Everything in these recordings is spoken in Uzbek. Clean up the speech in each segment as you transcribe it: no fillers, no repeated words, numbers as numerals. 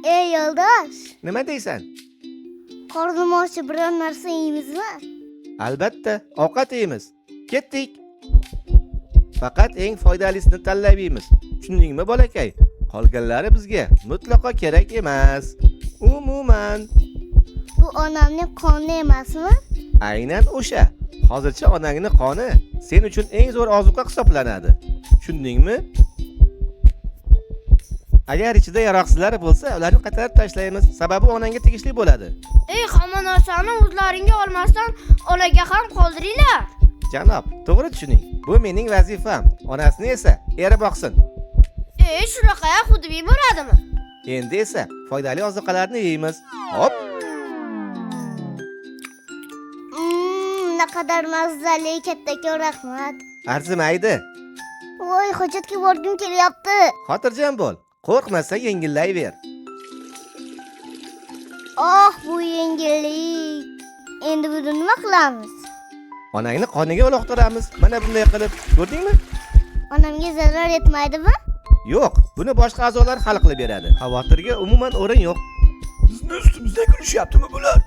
Ey yo'ldosh, Nima deysan? qornim ochib biror narsa yeymizmi? Albatta, ovqat yeymiz. Ketdik. Faqat eng foydalisini tanlab yeymiz. Tushundingmi, bolakay? Qolganlari bizga mutlaqo kerak emas. Umuman, Bu onamning qoni emasmi? aynan o'sha. Hozircha onangning qoni sen uchun eng zo'r ozuqa hisoblanadi. Tushundingmi? Agar ichida yaroqsizlar bo'lsa, ularni qaytarib tashlaymiz. Sababi onangga tegishli bo'ladi. Ey, hamma narsani o'zlaringga olmasdan olaga ham qoldiringlar. Janob, to'g'ri tushuning. Bu mening vazifam. Onasini esa eri boqsin. Ey, shunaqa xuddi bo'ladimi? Endi esa foydali ozuqalarni yeymiz. Hop. Naqadar mazali, kattakon rahmat. Arzimaydi. Voy, hojatga borgim kelyapti. Xotirjam bo'l. Qo'rqmasa yengillayver. Oh, bu yengillik. Endi buni nima qilamiz? Onangni qoniga uloqtiramiz. Mana bunday qilib, ko'rdingmi? Onamga zarar yetmaydimi? Yo'q, buni boshqa a'zolar hal qilib beradi. Xavotirga umuman o'rin yo'q. Bizni ustimizda kulishyaptimi bular?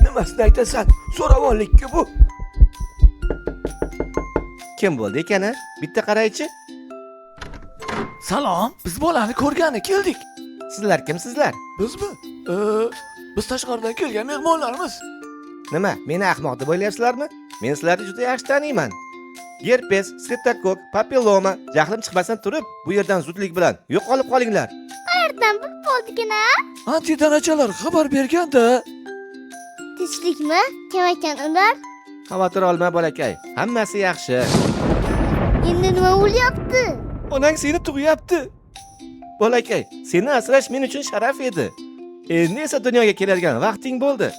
Nimasini aytasan? Zo'ravonlikku bu. Kim bo'ldi ekan? Bitta qaraychi. Salom, biz bolani ko'rgani keldik. Sizlar kimsizlar? Bizmi? Biz tashqaridan kelgan mehmonlarimiz. Nima, meni ahmoq deb o'ylayapsizlarmi? Men sizlarni juda yaxshi taniyman. Gerpes, streptokok, papilloma, jahlim chiqmasin turib, bu yerdan zudlik bilan yo'qolib qolinglar. Qayerdan bilib bo'ldikina? Antitanachalar xabar berganda. Tinchlikmi? Kim ekan ular? Xavotir olma, bolakay. Hammasi yaxshi. Endi nima bo'lyapti? Onang seni tug'yapti. Bolakay, seni asrash men uchun sharaf edi. Endi esa dunyoga keladigan vaqting bo'ldi.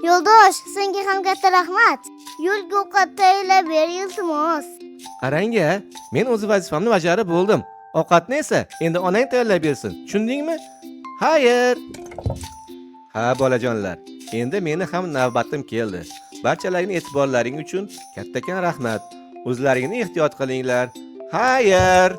Yo'ldosh, senga ham katta rahmat. Yo'lga ovqat tayyorlab ber, iltimos. Qarang-a, men o'z vazifamni bajarib bo'ldim. Ovqatni esa endi onang tayyorlab bersin. Tushundingmi? Xayr. Ha, bolajonlar. Endi meni ham navbatim keldi. Barchalarning e'tiborlaring uchun kattakon rahmat. O'zlaringni ehtiyot qilinglar. Xayr.